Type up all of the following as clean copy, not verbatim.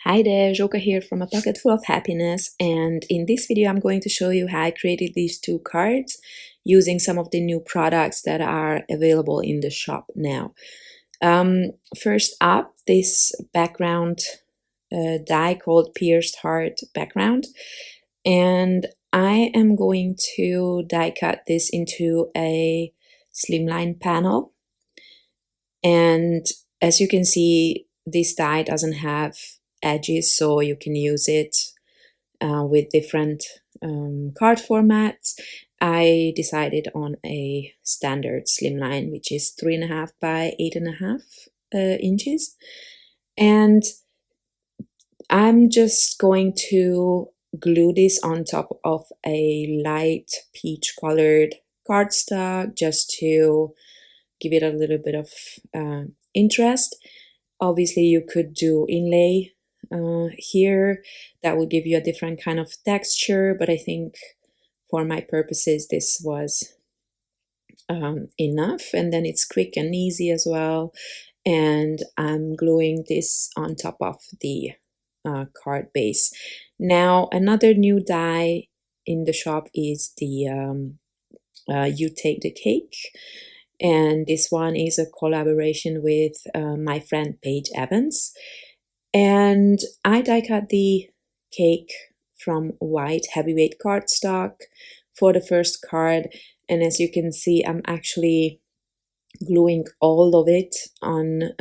Hi there, Joka here from A Pocket Full of Happiness, and in this video I'm going to show you how I created these two cards using some of the new products that are available in the shop now. First up, this background die called Pierced Heart background, and I am going to die cut this into a slimline panel, and as you can see, this die doesn't have edges, so you can use it with different card formats. I decided on a standard slimline, which is 3.5 by 8.5 inches, and I'm just going to glue this on top of a light peach colored cardstock just to give it a little bit of interest. Obviously you could do inlay here, that would give you a different kind of texture, but I think for my purposes this was enough, and then it's quick and easy as well, and I'm gluing this on top of the card base. Now another new die in the shop is the You Take the Cake, and this one is a collaboration with my friend Paige Evans. And I die cut the cake from white heavyweight cardstock for the first card, and as you can see I'm actually gluing all of it on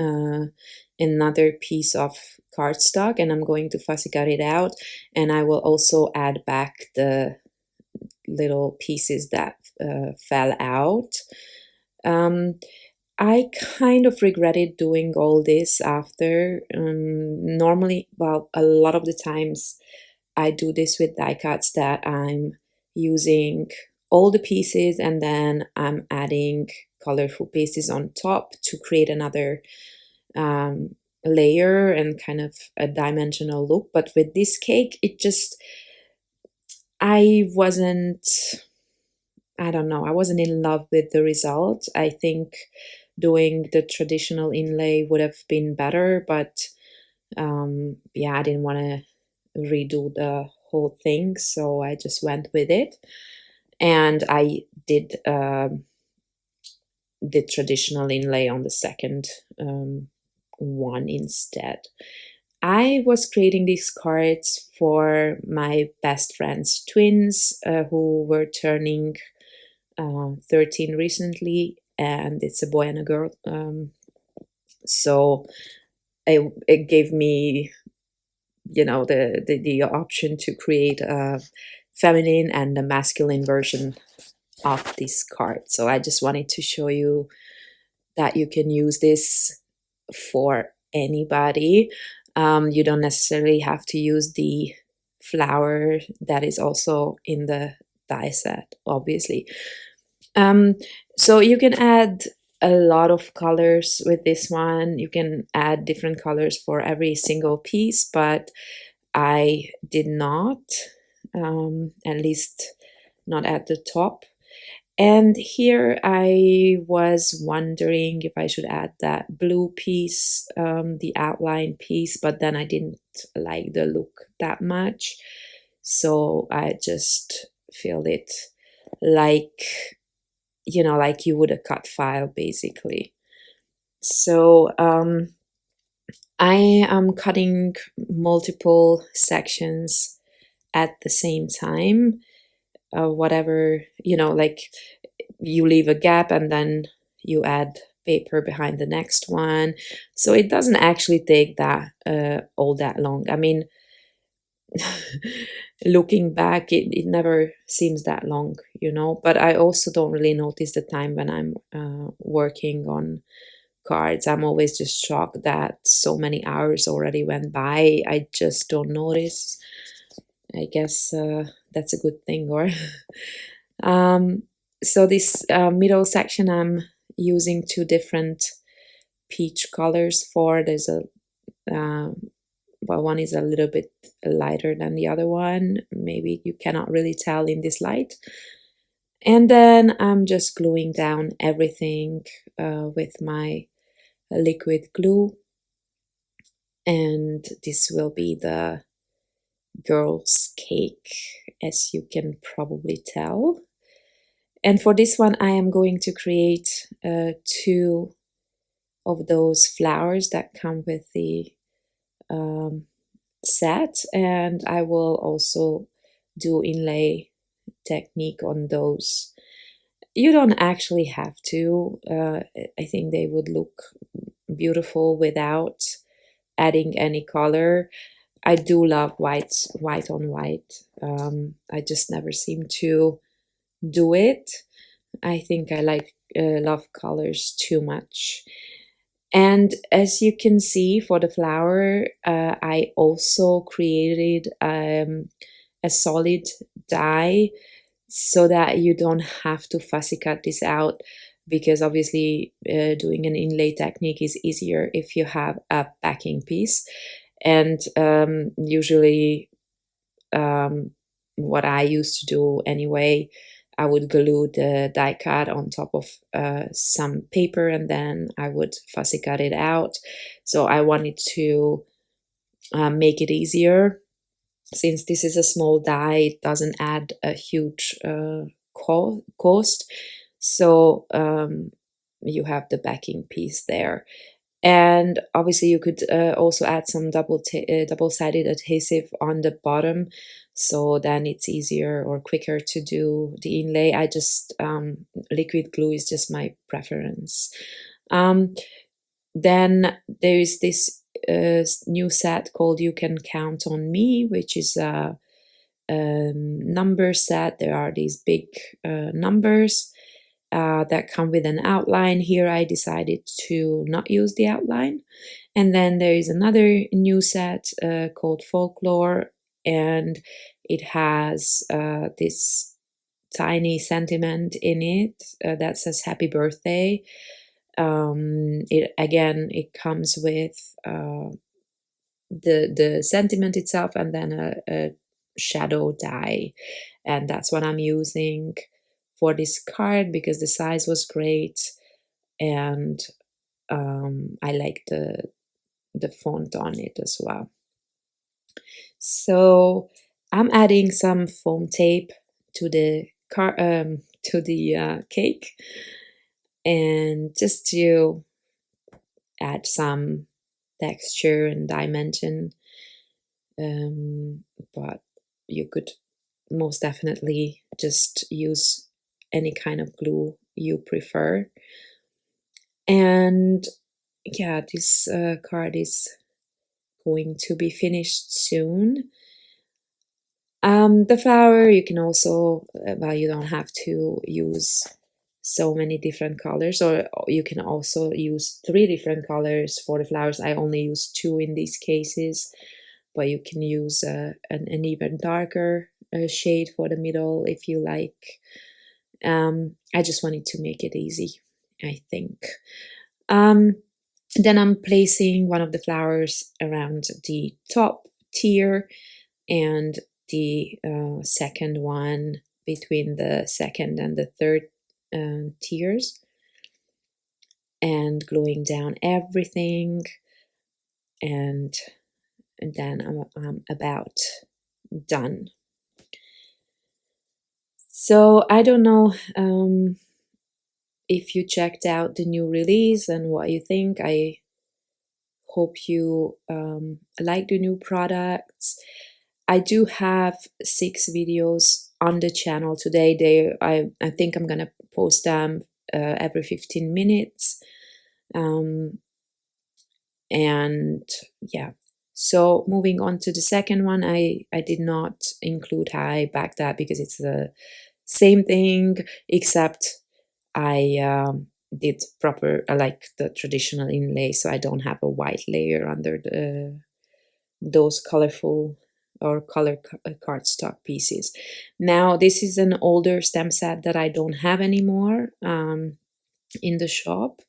another piece of cardstock, and I'm going to fussy cut it out, and I will also add back the little pieces that fell out. I kind of regretted doing all this after. Normally, well, a lot of the times I do this with die cuts that I'm using all the pieces and then I'm adding colorful pieces on top to create another layer and kind of a dimensional look. But with this cake, it just, I don't know, I wasn't in love with the result. I think doing the traditional inlay would have been better, but yeah, I didn't want to redo the whole thing, so I just went with it, and I did the traditional inlay on the second one instead. I was creating these cards for my best friend's twins who were turning 13 recently, and it's a boy and a girl, so it gave me, you know, the option to create a feminine and a masculine version of this card. So I just wanted to show you that you can use this for anybody. You don't necessarily have to use the flower that is also in the die set, obviously. So you can add a lot of colors with this one. You can add different colors for every single piece, but I did not, at least not at the top. And here I was wondering if I should add that blue piece, the outline piece, but then I didn't like the look that much, so I just filled it like, you know, like you would a cut file basically. So I am cutting multiple sections at the same time. Whatever, you know, like you leave a gap and then you add paper behind the next one. So it doesn't actually take that all that long. I mean, looking back, it never seems that long, you know, but I also don't really notice the time when I'm working on cards. I'm always just shocked that so many hours already went by. I just don't notice. I guess that's a good thing, or so this middle section I'm using two different peach colors for. There's a well, one is a little bit lighter than the other one. Maybe you cannot really tell in this light. And then I'm just gluing down everything with my liquid glue. And this will be the girl's cake, as you can probably tell. And for this one, I am going to create two of those flowers that come with the um, set, and I will also do inlay technique on those. You don't actually have to. I think they would look beautiful without adding any color. I do love white on white. I just never seem to do it. I think I love colors too much. And as you can see for the flower, I also created a solid die so that you don't have to fussy cut this out, because obviously doing an inlay technique is easier if you have a backing piece. And usually what I used to do anyway, I would glue the die cut on top of some paper, and then I would fussy cut it out. So I wanted to make it easier. Since this is a small die, it doesn't add a huge cost. So you have the backing piece there. And obviously you could also add some double-sided adhesive on the bottom, so then it's easier or quicker to do the inlay. I just liquid glue is just my preference. Then there is this new set called You Can Count on Me, which is a number set. There are these big numbers that come with an outline. Here I decided to not use the outline. And then there is another new set called Folklore, and it has this tiny sentiment in it that says happy birthday. It comes with the sentiment itself, and then a shadow die, and that's what I'm using for this card because the size was great, and I like the font on it as well. So I'm adding some foam tape to the cake, and just to add some texture and dimension. But you could most definitely just use any kind of glue you prefer. And yeah, this card is going to be finished soon. The flower, you can also, well, you don't have to use so many different colors, or you can also use 3 different colors for the flowers. I only use 2 in these cases, but you can use an even darker shade for the middle if you like. I just wanted to make it easy, I think. Then I'm placing one of the flowers around the top tier and the second one between the second and the third tiers, and gluing down everything, and then I'm about done. So I don't know if you checked out the new release and what you think. I hope you like the new products. I do have 6 videos on the channel today. I think I'm gonna post them every 15 minutes. And yeah, so moving on to the second one, I did not include high back that because it's the same thing, except I did proper like the traditional inlay, so I don't have a white layer under those colorful or color cardstock pieces. Now this is an older stamp set that I don't have anymore in the shop,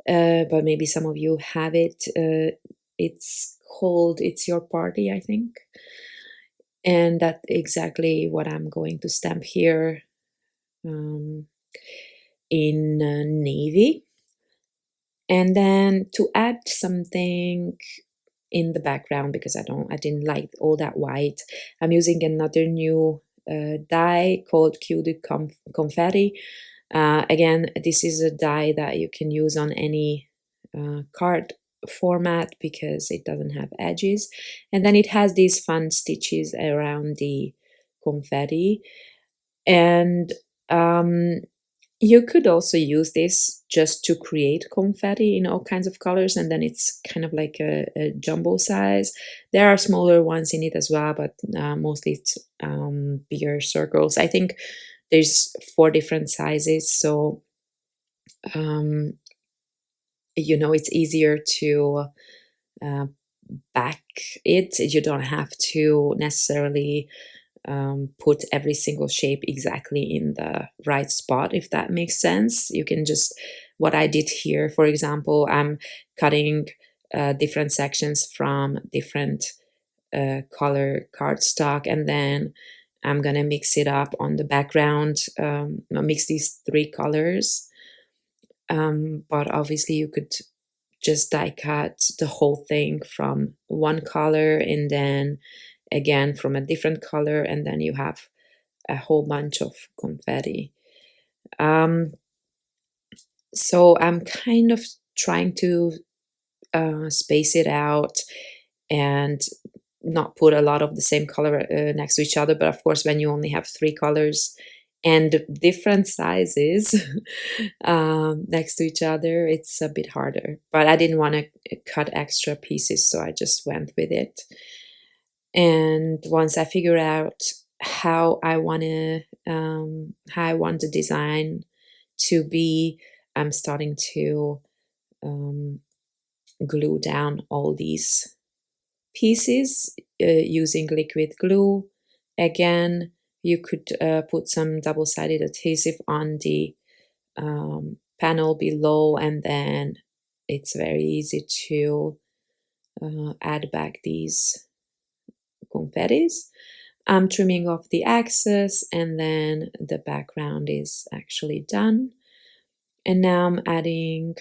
but maybe some of you have it. It's called It's Your Party, I think, and that's exactly what I'm going to stamp here in navy. And then to add something in the background because I didn't like all that white. I'm using another new dye called Cutie Confetti. Again, this is a dye that you can use on any card format because it doesn't have edges, and then it has these fun stitches around the confetti. And you could also use this just to create confetti in all kinds of colors, and then it's kind of like a jumbo size. There are smaller ones in it as well, but mostly it's bigger circles. I think there's 4 different sizes, so you know, it's easier to back it. You don't have to necessarily put every single shape exactly in the right spot, if that makes sense. You can just, what I did here, for example, I'm cutting different sections from different color cardstock, and then I'm gonna mix it up on the background, mix these 3 colors. But obviously you could just die cut the whole thing from one color and then again from a different color, and then you have a whole bunch of confetti. So I'm kind of trying to space it out and not put a lot of the same color next to each other, but of course when you only have 3 colors and different sizes next to each other, it's a bit harder. But I didn't want to cut extra pieces, so I just went with it. And once I figure out how I want the design to be, I'm starting to glue down all these pieces using liquid glue. Again, you could put some double-sided adhesive on the panel below, and then it's very easy to add back these confettis. I'm trimming off the excess, and then the background is actually done. And now I'm adding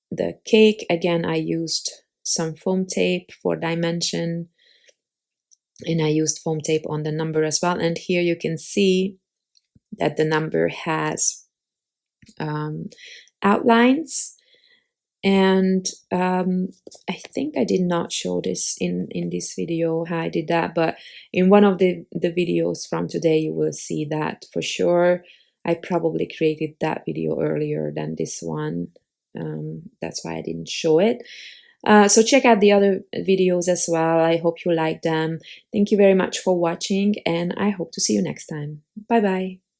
the cake. Again, I used some foam tape for dimension, and I used foam tape on the number as well. And here you can see that the number has outlines. And I think I did not show this in this video how I did that, but in one of the videos from today you will see that for sure. I probably created that video earlier than this one. That's why I didn't show it. So check out the other videos as well. I hope you like them. Thank you very much for watching, and I hope to see you next time. Bye bye.